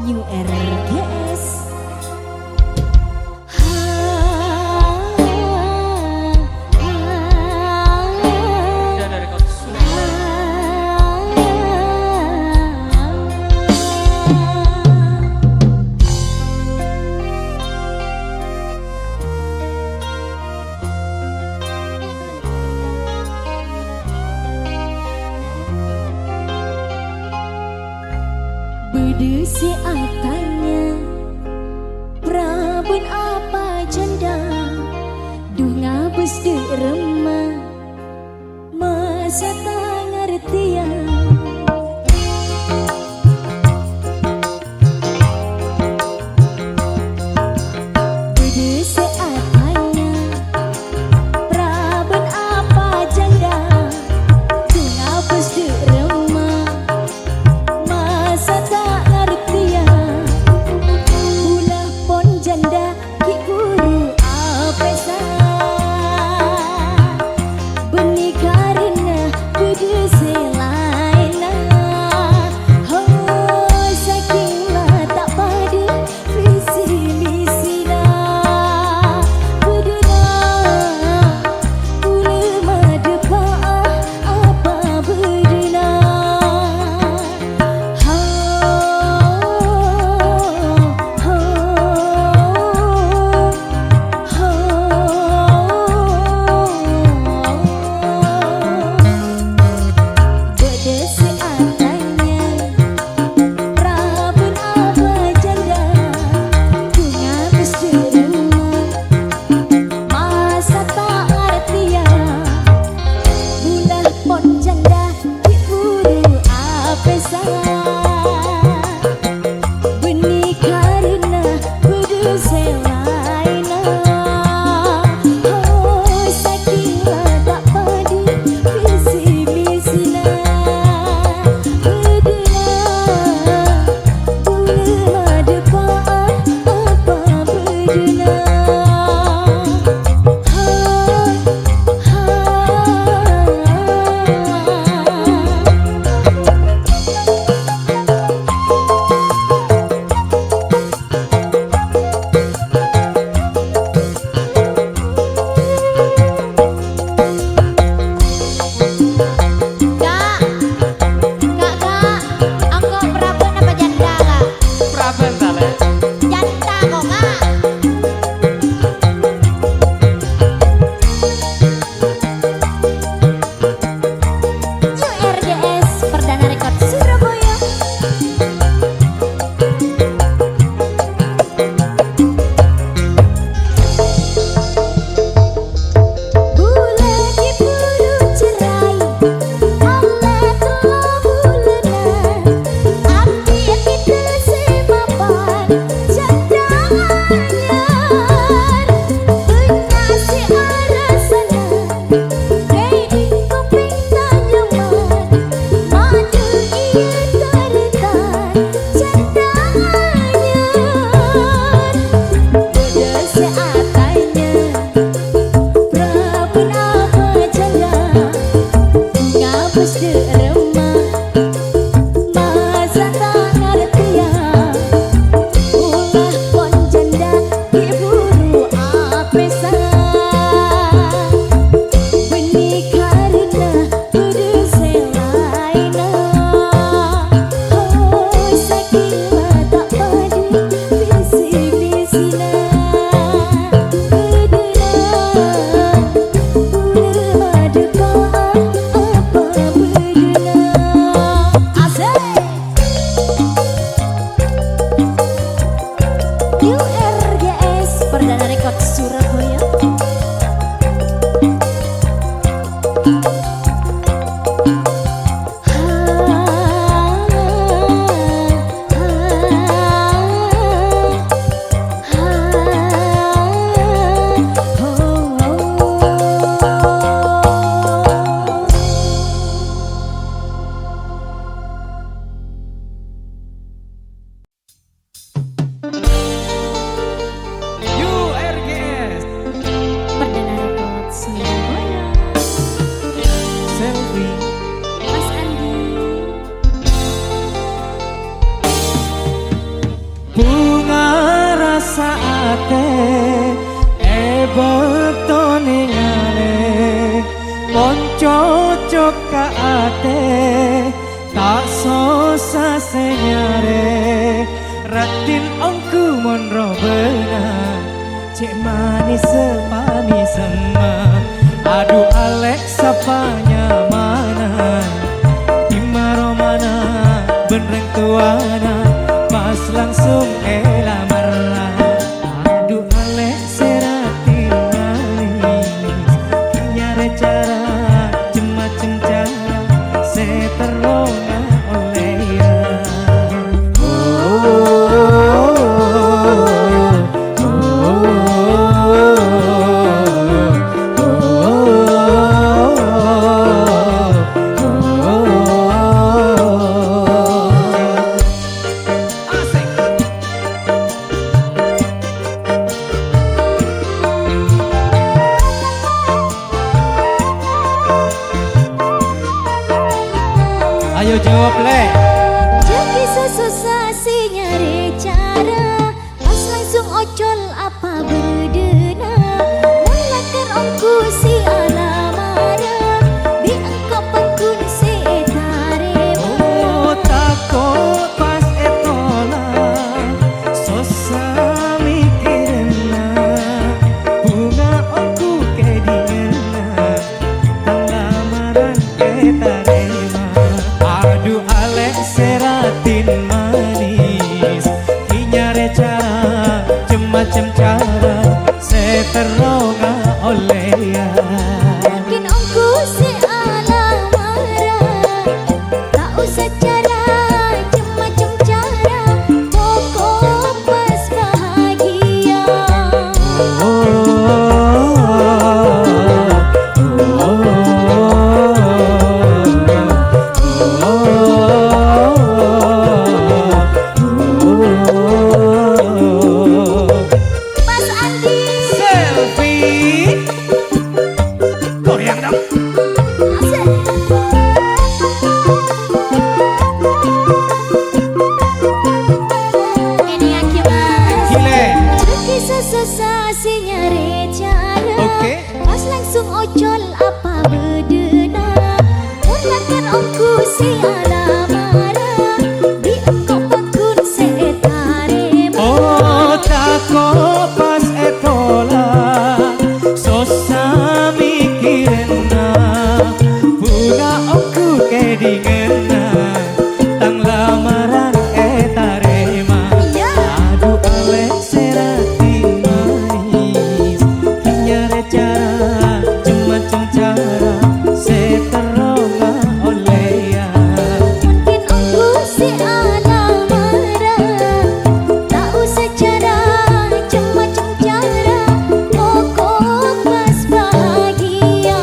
New RGS. Bedesi atanya Prabun apa janda Dunga bus de remah Masa tak ngertian Bedesi atanya Prabun apa janda Dunga bus de remah Masa tak mon robena cek manis sepani sema. Aduh Alex sapanya mana Imaro mana benreng tuana pas langsung lamar. Aduh Alex serati manis nyare cara macem cara seterona oleh ya. Ayo jawab le. Jadi sesusah si nyari cara pas langsung ocol apa berdena. Mulakar ongku si alamara bi engkau pekun si tarema. Oh takut pas etola sosa mikirna bunga aku kedingena tang lamaran ketarema. Aduh Alex seratin manis nyare cara macem cara seteronga oleh ya. Mungkin ongku si alamara tak usah cara macam cara pokok pas bahagia. Mas Andi Selfie goyang dong. asik. Ini aki mas Gile. kisah sensasi nyari cara Oke. pas langsung ocol apa bedena. Mulakkan ongku si alamara di engkau pekun si tarema. Oh takut pas etola sosa mikirna bunga aku kedingena tang lamaran etarema. Ya. Aduh Alex serati manis nyare cara macem cara seteronga oleh ya. Mungkin ongku si alamara tak usah cara macam cara pokok pas bahagia.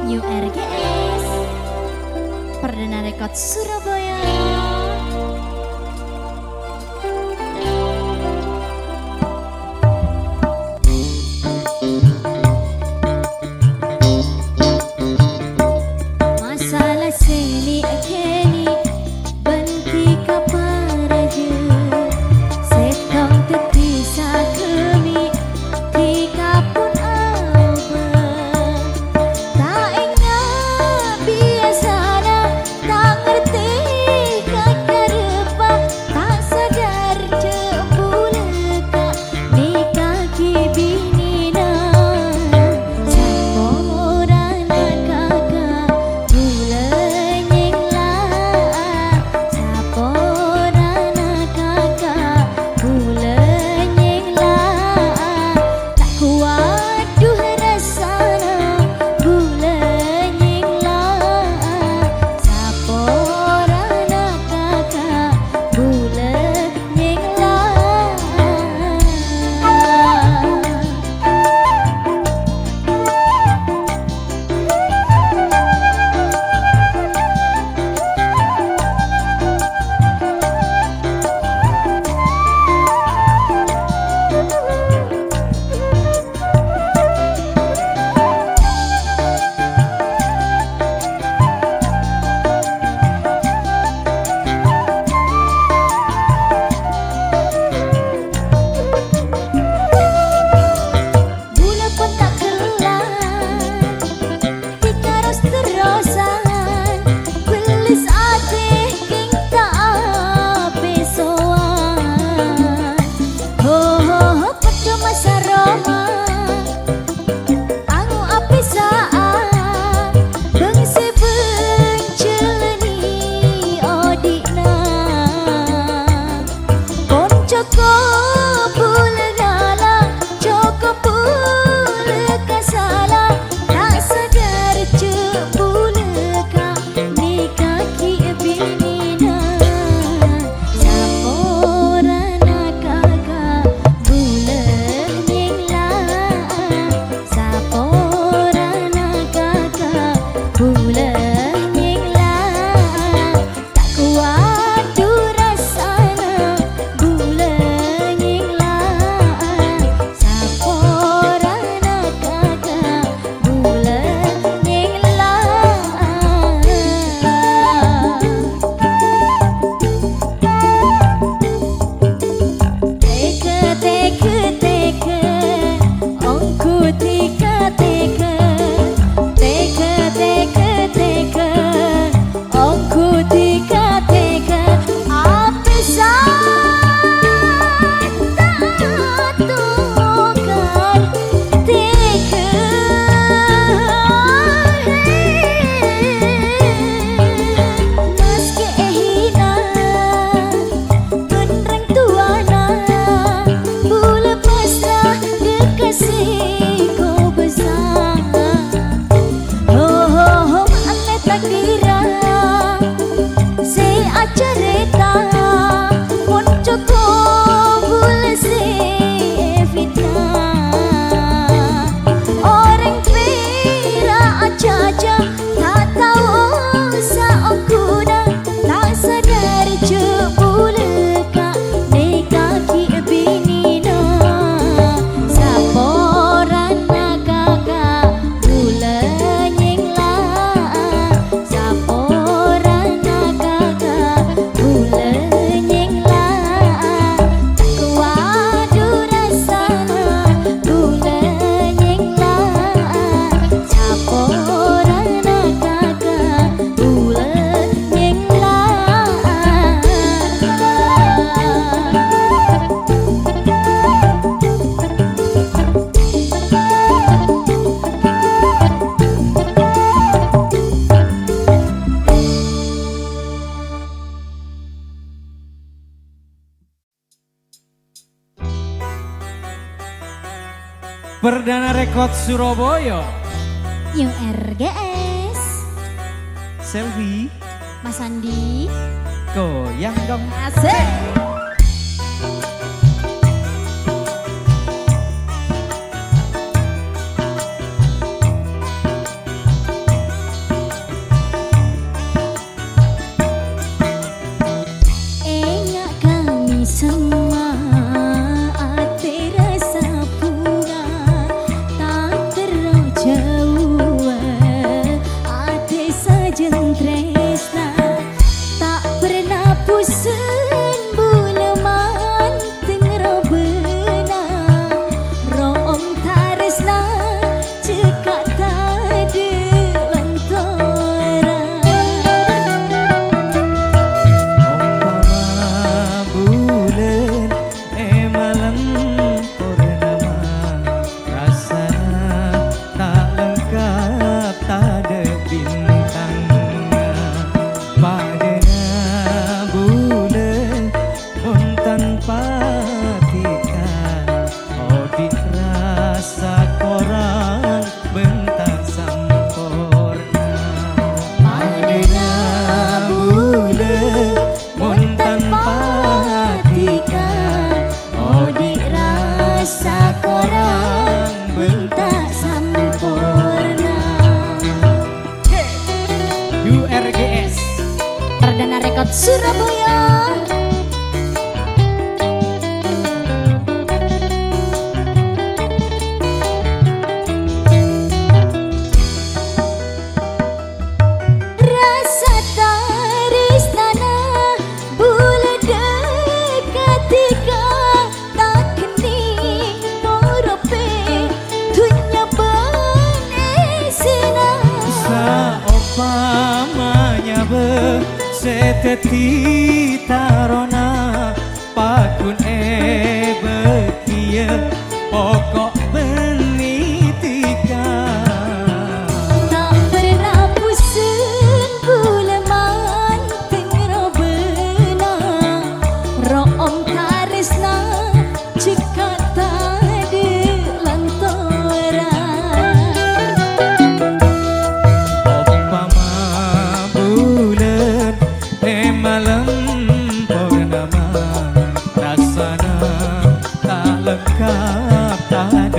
New RGS Perdana Rekod Surabaya. Masalah seni akeni benti kaparaja setong terpisah kemi tiga pun apa tak ingat biasa tak ngerti Perdana Rekod Surabaya. Yung RGS. Selfie. Mas Andi. Goyang dong. Asik. Enggak kami semua ate rasa bunga tak terjauh ate sajen tresna tak pernah pusing buleman tengro bena room taresna cekak tade lantora. Umpama bulan malam purnama rasana tak lengkap tak ada bintangnya. Padana bulan pun tanpa tika odik rasa korang bentar sempurna. Padana bulan pun tanpa tika odik rasa korang bentar Sempurna. URGS. Perdana Rekod Surabaya. Rasa tarisnana bula dekatika tak kening morope dunya benesina. Saopamanya seteti tarona pakun bekia pokok benitika. Tak pernah pusing buleman tengro bena room taresna cekak tade lantora. Umpama bulan malam purnama rasana tak lengkap tak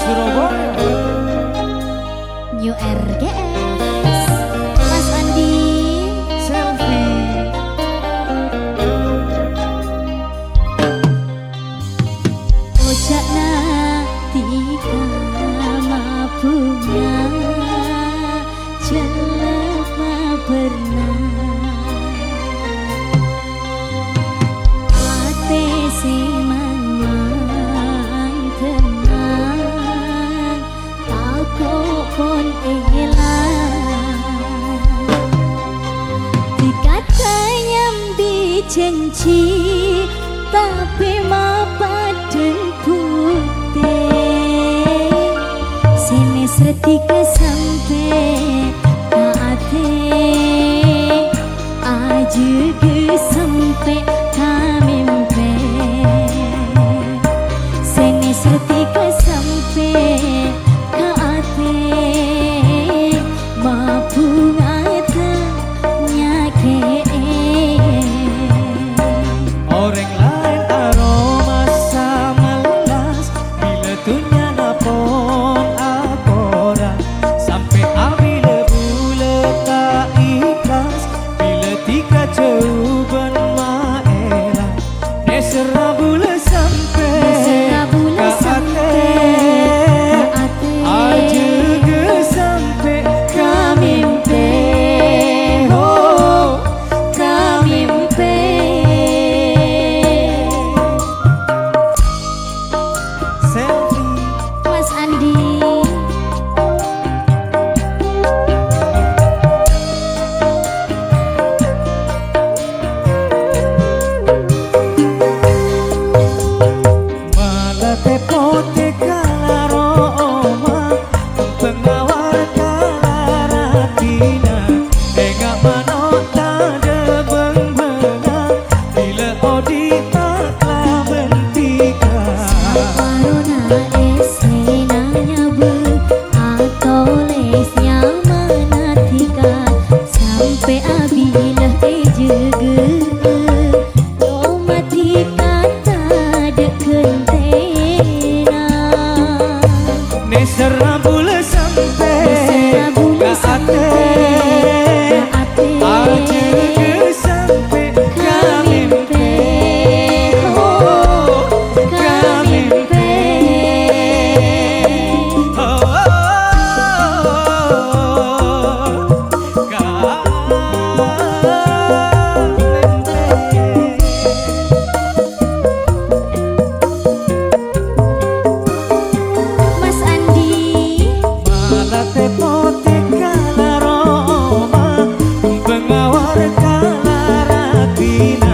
Surabaya. New RGS Mas Andi Selfie. Ojakna tika mabunga jelema pernah ate simang tenang tako pon elang dikata nyambi janji tapi mapaden putih sini setika sampai ate aja ke sampai kamimpe sini setika sampai ate mabungata nyake Orang lain aroma sama lelas bila tunya napon akora sampai abile bule tak ikhlas bila tika coban maela nesera bule sampai aja ke sampai kamimpe oh kamimpe selfie. Mas Andi Malah tepote kalaro oma pengawar kalaratina ega manota de benga bila odita klabentika Corona esena nyabu atau lesnya manatika sampai abilah ejege domatika tak dekentena nesera bule sampai ka ate aja ke sampai kamimpe oh kamimpe Mas Andi malah tepote kalaroma pengawar kalaratina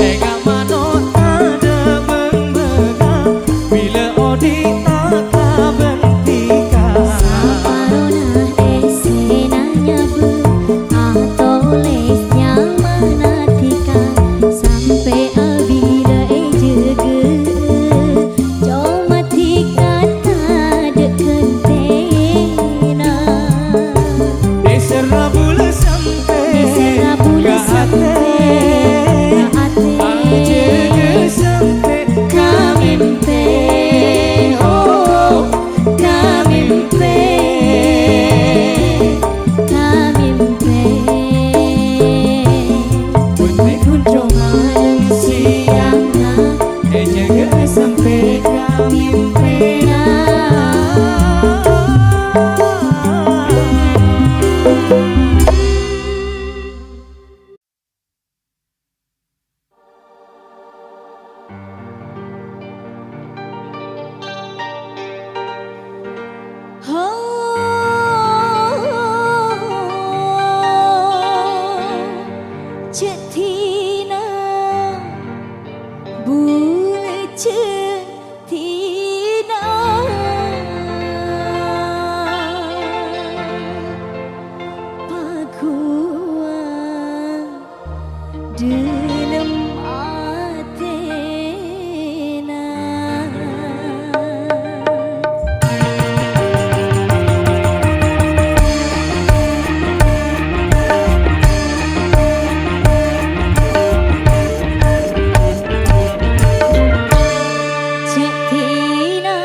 ega manota de benga bila odita kabentika Corona esena nyabu atau lesnya manatika sampai abila ejege domatika tak dekentena nesera bule sampai Nesera bule sampai ka ate aja ke sampai kamimpe oh kamimpe kamimpe putih kunjung siangna aja ke sampai kamimpe Cetina bule cetina pakuan dalam atena Cetina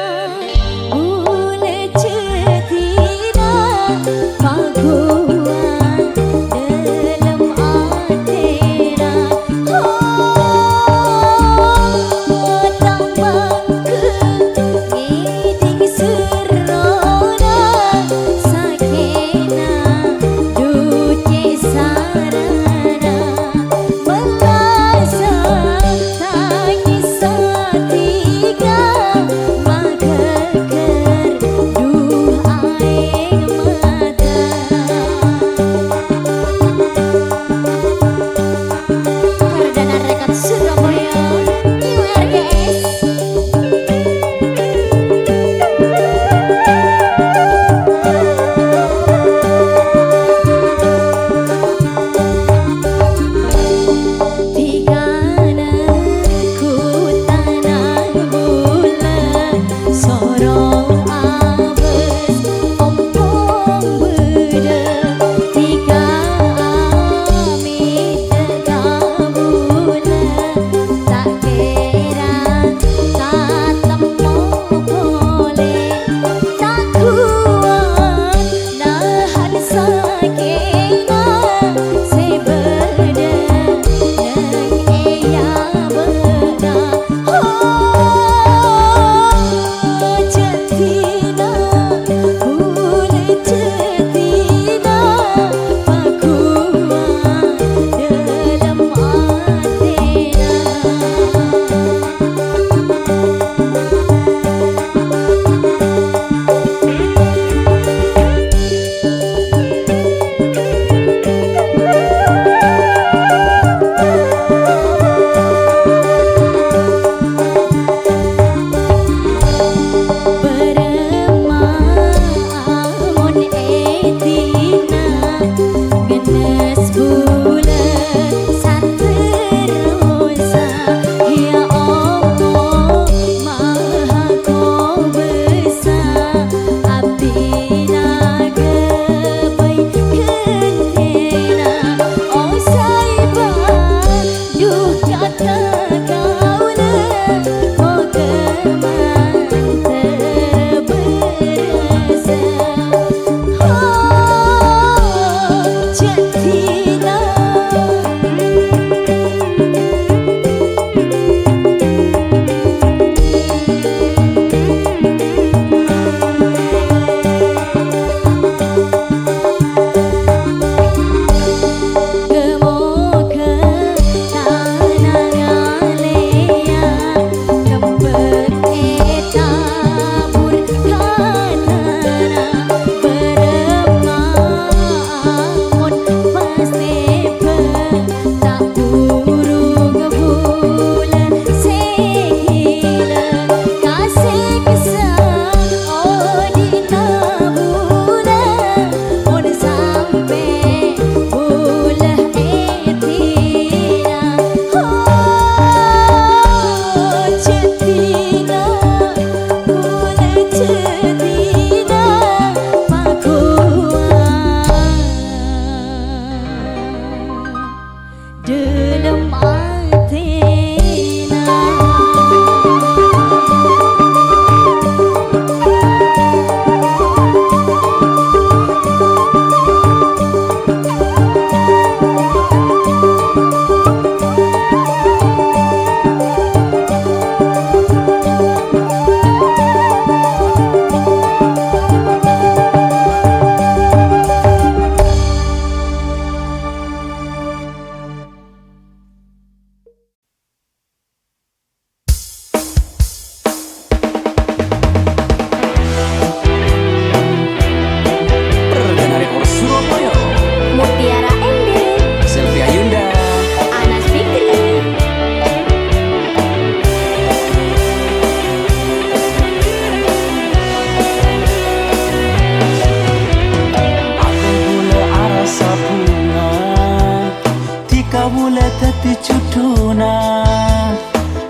boleh teti cuduna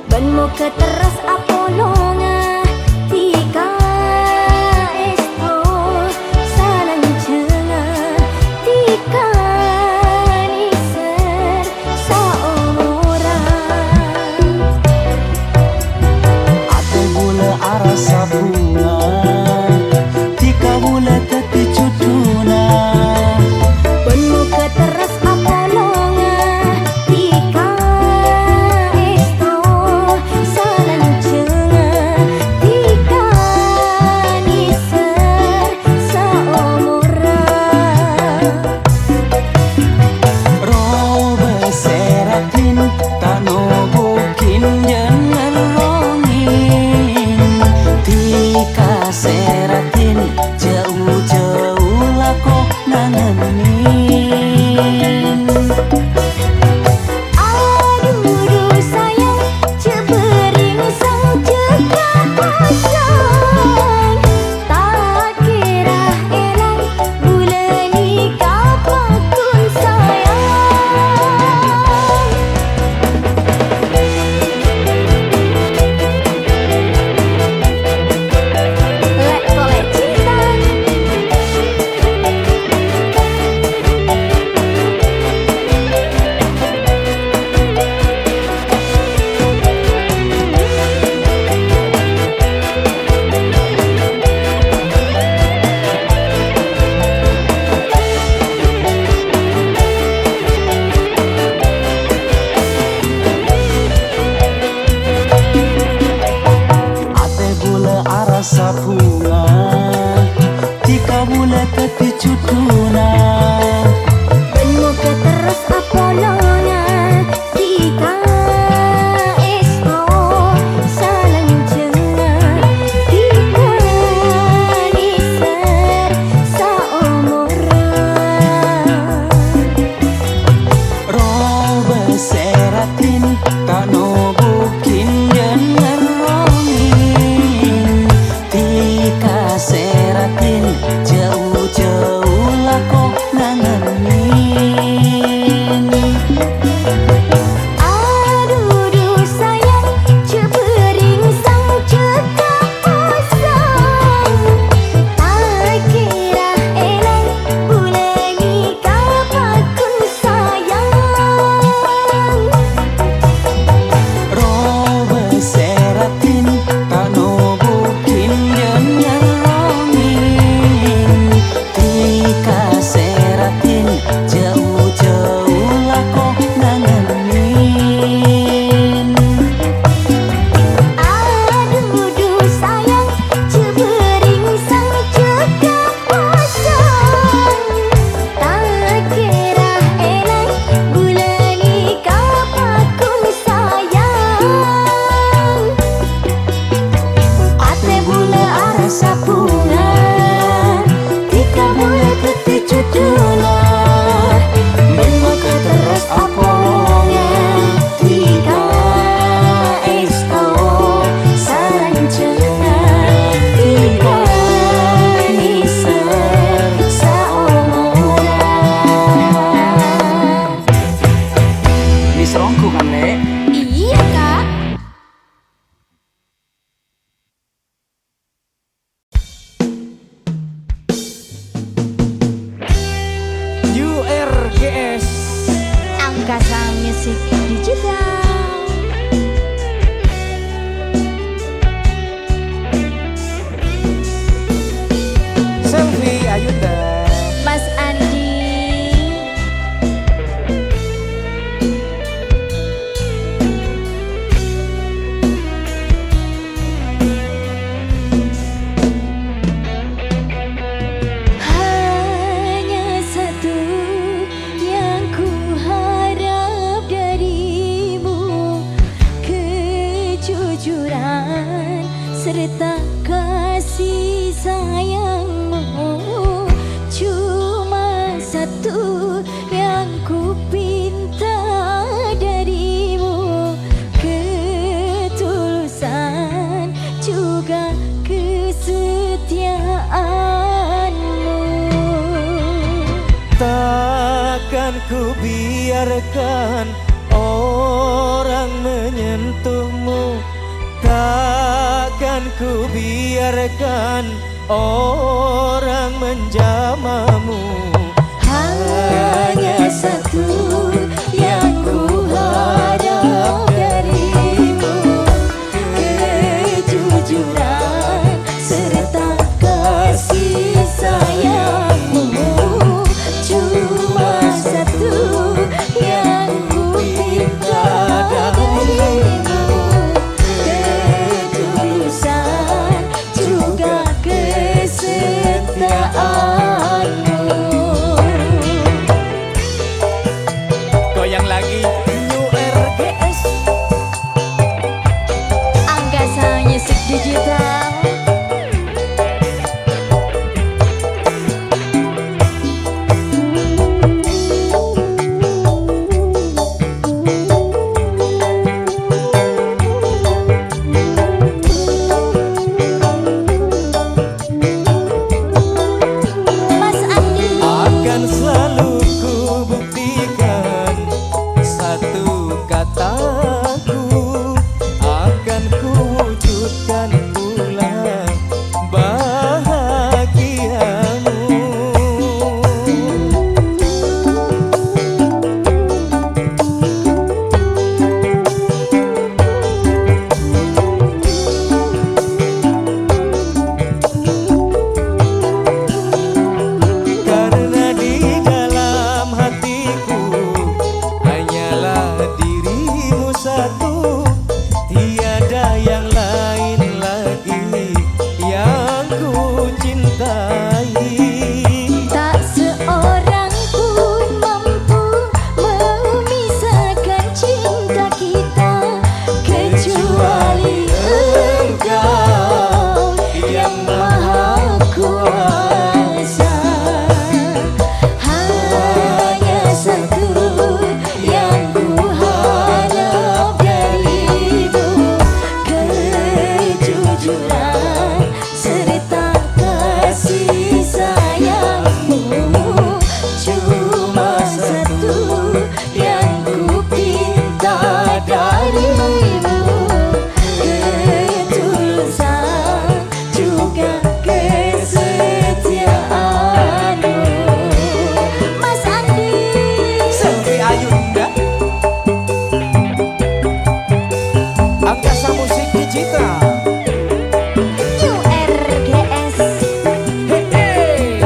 Ben mo keteras apolonga tika esto salang cenga tika niser saomoran ate boleh arasa bunga tika boleh teti cuduna Ben mo keteras apolonga tika esto salang cenga tika niser saomoran robe seratin tano bukin jangan rongin tika seratin jauh-jauh lako nangenin aduh sayang cebering sang cekak pasang tak kira elang bulan nikah pakun sayang lek kolek cinta ate boleh arasa bunga tika boleh teti cuduna Ben mo keteras apolonga tika esto salang cenga tika niser saomoran robe seratin tano bukin jangan rongin tika seratin jauh-jauh lako nangenin aduh sayang cebering sang cekak pasang tak kira elang bulan nikah pakun sayang robe seratin tano bukin jangan rongin tika seratin jauh-jauh lako nangenin aduh sayang cebering sang cekak pasang tak kira elang bulan nikah pakun sayang ate bula arasa bunga tika bula teti cuduna memang keteras apolonga tika esto salang cenga tika niser saomoran diserongku kan Lek iya kak URGS Angkasa Music Digital Selfie Ayunda Mas Andi hanya satu yang ku harap darimu, kejujuran serta kasih sayangmu. Cuma satu yang ku pinta darimu, ketulusan juga kesetiaanmu. tak Takkan ku biarkan orang menyentuhmu, takkan ku biarkan orang menjamamu. Hanya satu yang ku harap darimu, kejujuran serta kasih sayangmu. Cuma satu yang ku minta darimu, ketulusan juga kesetiaanmu. Goyang lagi New RGS. Angkasa Music Digital. Mas Andi. Akan selalu ku buktikan satu kataku, akan ku wujudkan pula bahagiamu. Karena di dalam hatiku hanyalah dirimu satu, tiada yang lain lagi yang ku cintai. Tak seorang pun mampu memisahkan cinta kita kecuali Engkau yang Maha Kuasa. Hanya satu yang ku harap darimu, kejujuran serta kasih sayangmu. Cuma satu yang ku pinta darimu, ketulusan juga kesetiaanmu. Mas Andi. Selvi Ayunda, Angkasa Musik Digital. New RGS. Hey, hey.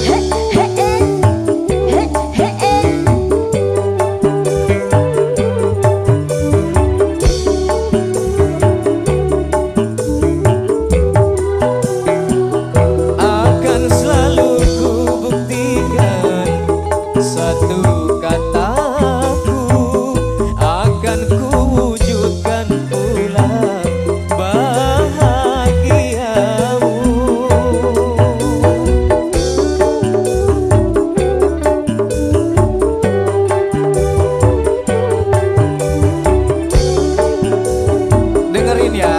He, he, he, he, he. Akan selalu ku buktikan satu kataku, akan ku wujudkan pula bahagiamu. Dengerin ya.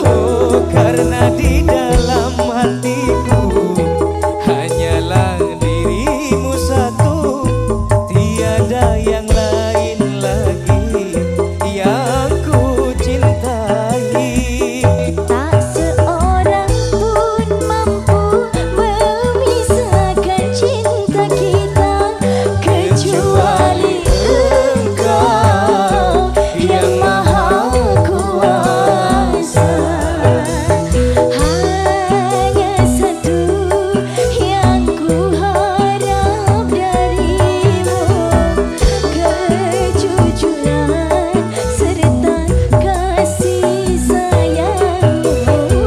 Oh, karena di dalam hatiku hanyalah dirimu satu, tiada yang lain lagi yang ku cintai. Tak seorang pun mampu memisahkan cinta kita kecuali Engkau yang Maha Kuasa. Hanya satu yang ku harap darimu, kejujuran serta kasih sayangmu.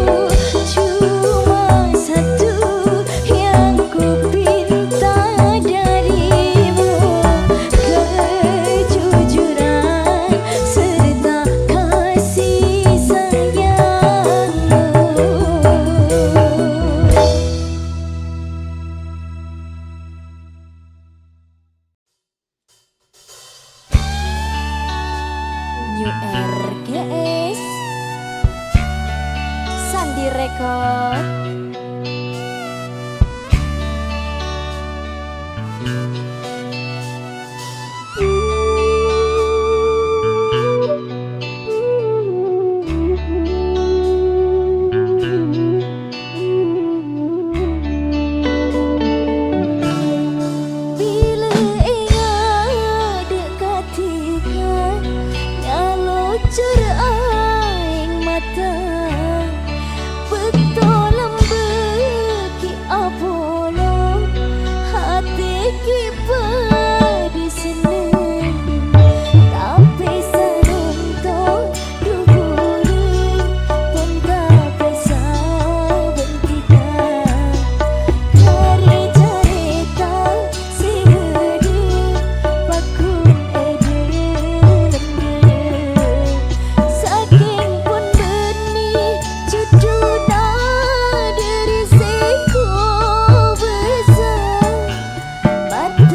Cuma satu yang ku pinta darimu, kejujuran serta kasih sayangmu. New RGS Sandi Record. Hati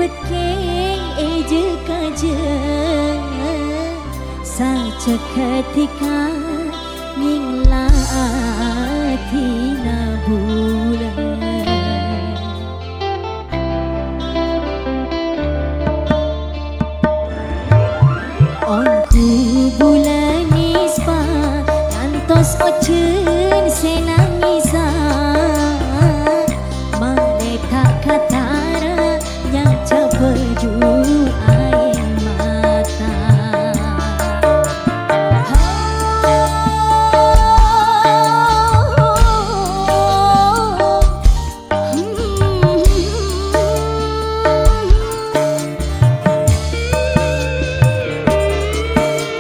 Put keng eje kaje Saja ketika Nginglatina bulan Onku bulan nispa Ngantos ocen senangisa Maleka katara yang cepedu air mata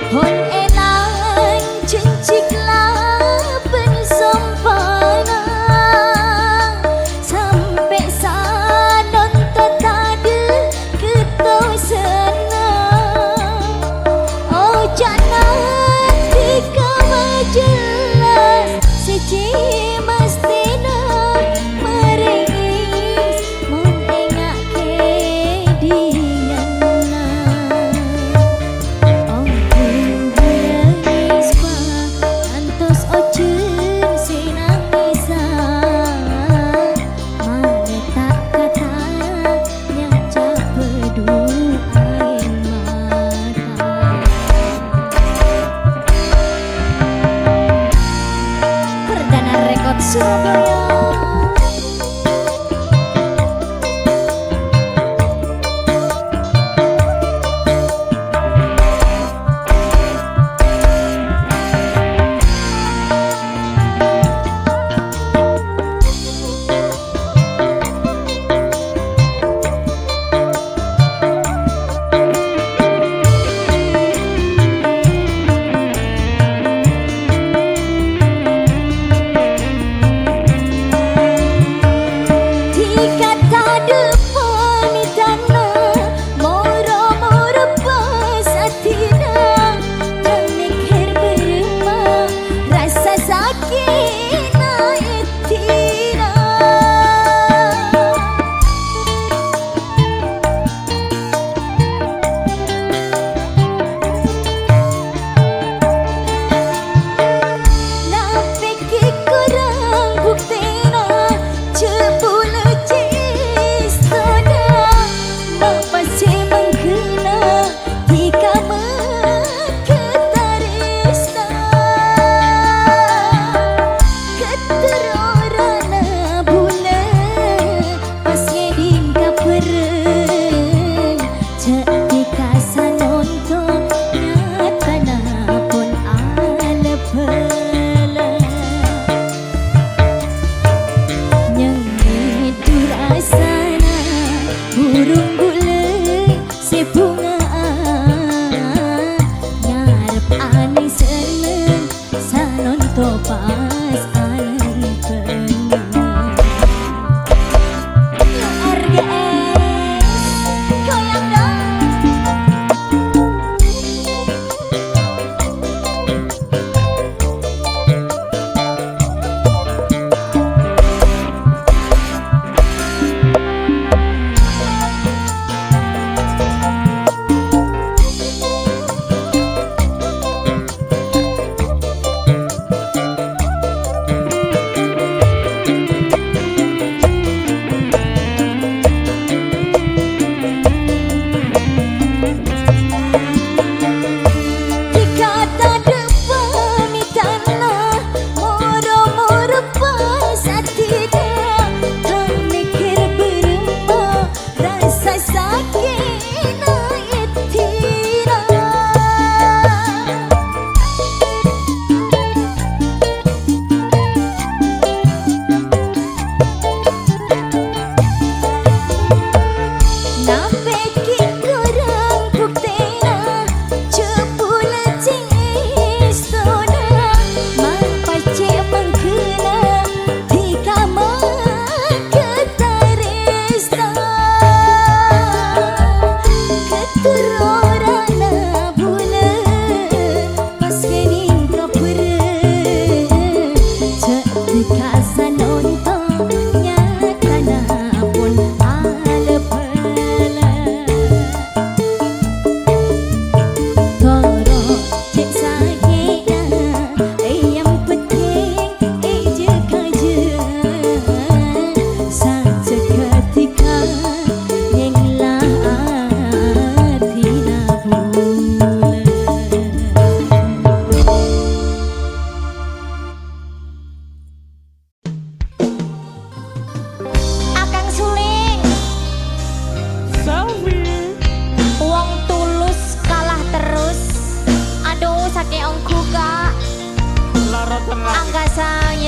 Hon elang cenciklah pensempana Sampai sanon tetade ketau senang Oh jangan tika majelas Seci mastina meringis Mengengak ke diana Oh bulenis pa Antos ocen sinangisa Maletak kata yang capedu air mata Perdana rekod Surabaya burung bule si bungaan ngarep ani seneng sanon topas alai pengen RGS goyang dong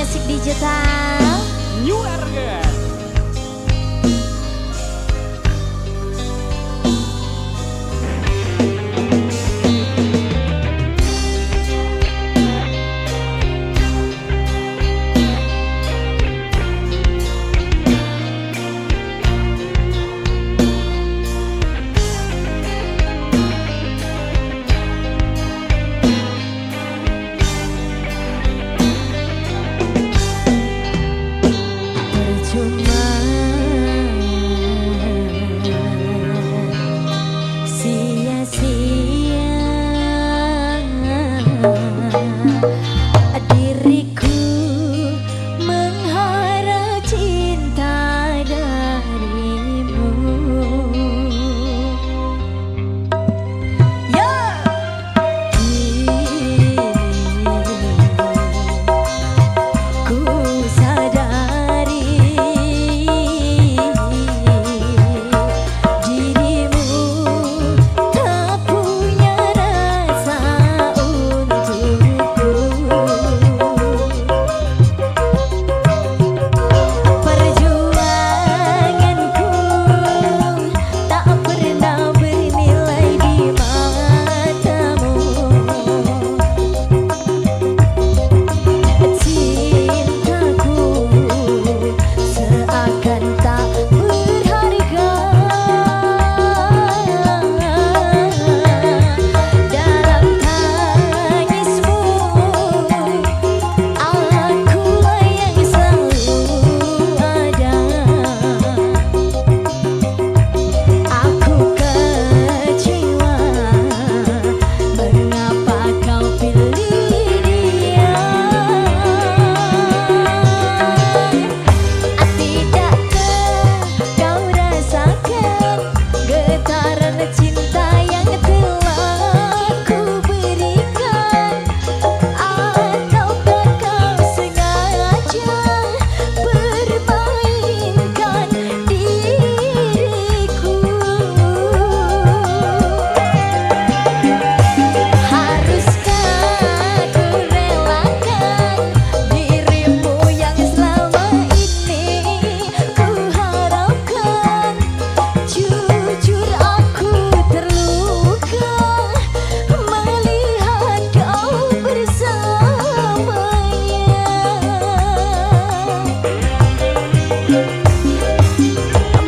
Music Digital. New Ergen. Percuma sia-sia diriku mengharap cinta darimu. Ya, ku sadari dirimu tak punya rasa untukku. Perjuanganku tak pernah bernilai di matamu. Cintaku seakan tak berharga dalam tangismu. Akulah yang selalu ada. Aku kecewa mengapa kau pilih dia. Tidakkah kau rasakan getaran cinta yang telah ku berikan? Ataukah kau sengaja permainkan diriku? Haruskah ku relakan dirimu yang selama ini ku harapkan? Jujur aku terluka melihat kau bersamanya.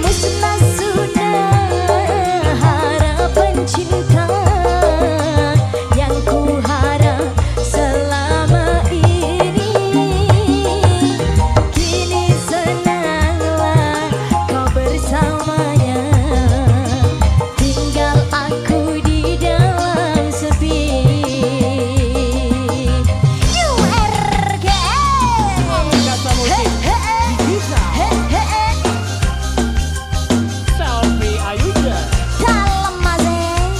Musnah sudah harapan cinta yang ku harap selama ini. Kini senanglah kau bersamanya, tinggal aku di dalam sepi. URG. Kata musik digital. Selfie Ayuda. Dalam mazeng.